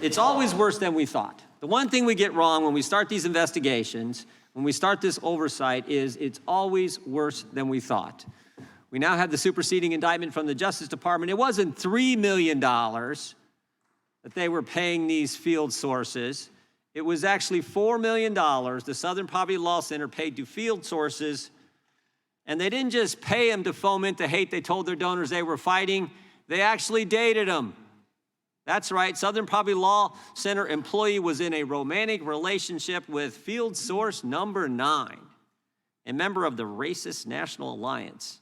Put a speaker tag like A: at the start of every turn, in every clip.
A: It's always worse than we thought. The one thing we get wrong when we start these investigations, when we start this oversight, is it's always worse than we thought. We now have the superseding indictment from the Justice Department. It wasn't $3 million that they were paying these field sources. It was actually $4 million the Southern Poverty Law Center paid to field sources. And they didn't just pay them to foment the hate they told their donors they were fighting. They actually dated them. That's right, Southern Poverty Law Center employee was in a romantic relationship with field source number 9, a member of the Racist National Alliance.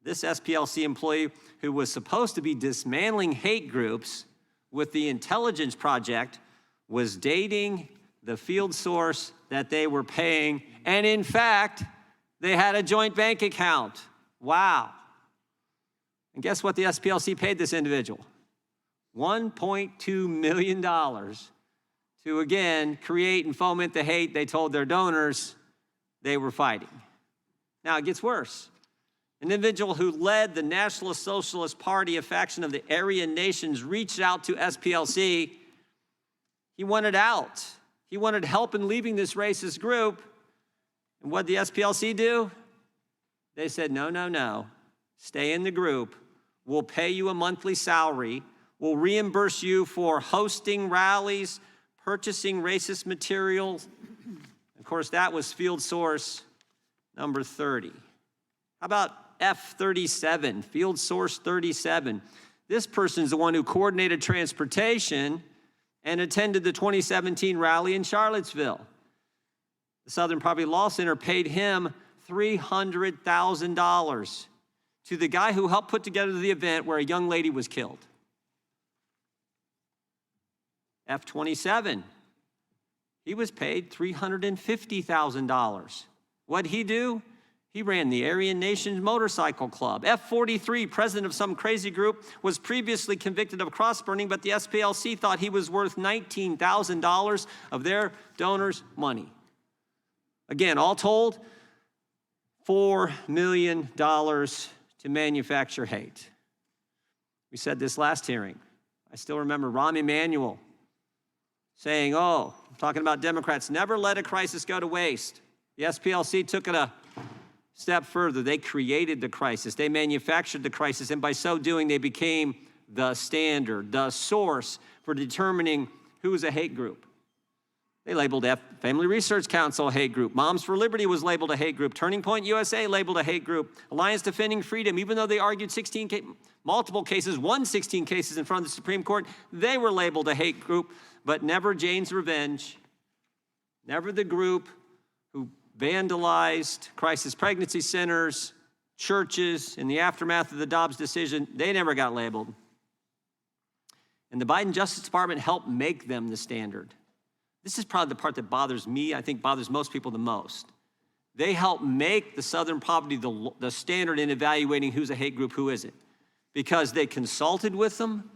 A: This SPLC employee, who was supposed to be dismantling hate groups with the Intelligence Project, was dating the field source that they were paying, and in fact, they had a joint bank account. Wow. And guess what the SPLC paid this individual? $1.2 million to, again, create and foment the hate they told their donors they were fighting. Now, it gets worse. An individual who led the Nationalist Socialist Party, a faction of the Aryan nations, reached out to SPLC. He wanted out. He wanted help in leaving this racist group. And what did the SPLC do? They said, no, no, no. Stay in the group. We'll pay you a monthly salary. We'll reimburse you for hosting rallies, purchasing racist materials. Of course, that was field source number 30. How about F37, field source 37? This person's the one who coordinated transportation and attended the 2017 rally in Charlottesville. The Southern Poverty Law Center paid him $300,000 to the guy who helped put together the event where a young lady was killed. F27, he was paid $350,000. What'd he do? He ran the Aryan Nations Motorcycle Club. F43, president of some crazy group, was previously convicted of cross-burning, but the SPLC thought he was worth $19,000 of their donors' money. Again, all told, $4 million to manufacture hate. We said this last hearing. I still remember Rahm Emanuel saying, I'm talking about Democrats, never let a crisis go to waste. The SPLC took it a step further. They created the crisis. They manufactured the crisis, and by so doing, they became the standard, the source for determining who is a hate group. They labeled Family Research Council a hate group. Moms for Liberty was labeled a hate group. Turning Point USA labeled a hate group. Alliance Defending Freedom, even though they argued multiple cases, won 16 cases in front of the Supreme Court, they were labeled a hate group, but never Jane's Revenge, never the group who vandalized crisis pregnancy centers, churches, in the aftermath of the Dobbs decision. They never got labeled. And the Biden Justice Department helped make them the standard. This is probably the part that bothers me, I think bothers most people the most. They helped make the Southern Poverty the standard in evaluating who's a hate group, who isn't. Because they consulted with them,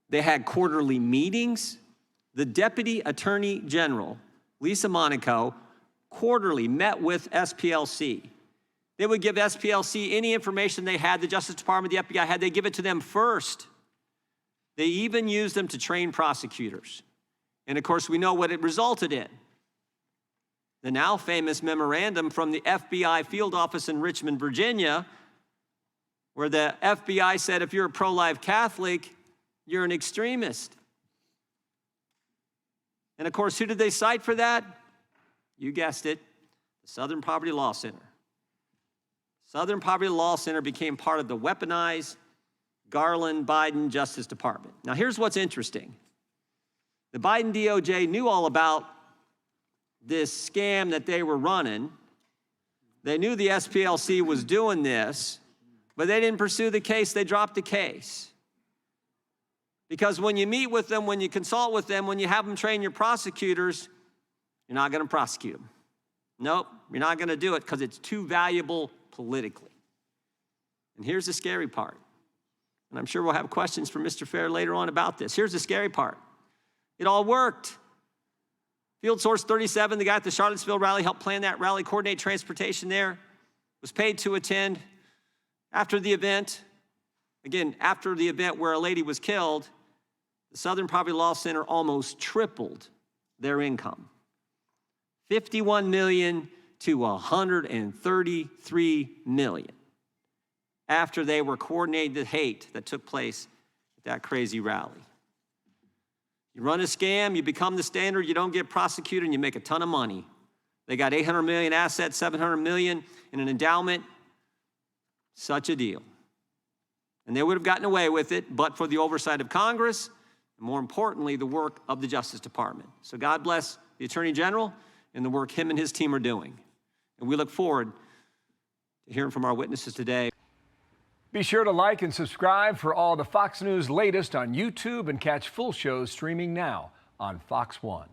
A: they had quarterly meetings. The Deputy Attorney General, Lisa Monaco, quarterly met with SPLC. They would give SPLC any information they had, the Justice Department, the FBI had, they give it to them first. They even used them to train prosecutors. And of course, we know what it resulted in. The now famous memorandum from the FBI field office in Richmond, Virginia, where the FBI said, if you're a pro-life Catholic, you're an extremist. And of course, who did they cite for that? You guessed it, the Southern Poverty Law Center. Southern Poverty Law Center became part of the weaponized Garland-Biden Justice Department. Now, here's what's interesting. The Biden DOJ knew all about this scam that they were running. They knew the SPLC was doing this, but they didn't pursue the case. They dropped the case. Because when you meet with them, when you consult with them, when you have them train your prosecutors, you're not going to prosecute them. Nope, you're not going to do it because it's too valuable politically. And here's the scary part. And I'm sure we'll have questions from Mr. Fair later on about this. Here's the scary part. It all worked. Field Source 37, the guy at the Charlottesville rally, helped plan that rally, coordinate transportation there, was paid to attend. After the event, again, after the event where a lady was killed, The Southern Poverty Law Center almost tripled their income. 51 million to 133 million after they were coordinating the hate that took place at that crazy rally. You run a scam, you become the standard, you don't get prosecuted, and you make a ton of money. They got 800 million assets, 700 million in an endowment. Such a deal. And they would have gotten away with it, but for the oversight of Congress, and more importantly, the work of the Justice Department. So God bless the Attorney General and the work him and his team are doing. And we look forward to hearing from our witnesses today.
B: Be sure to like and subscribe for all the Fox News latest on YouTube and catch full shows streaming now on Fox One.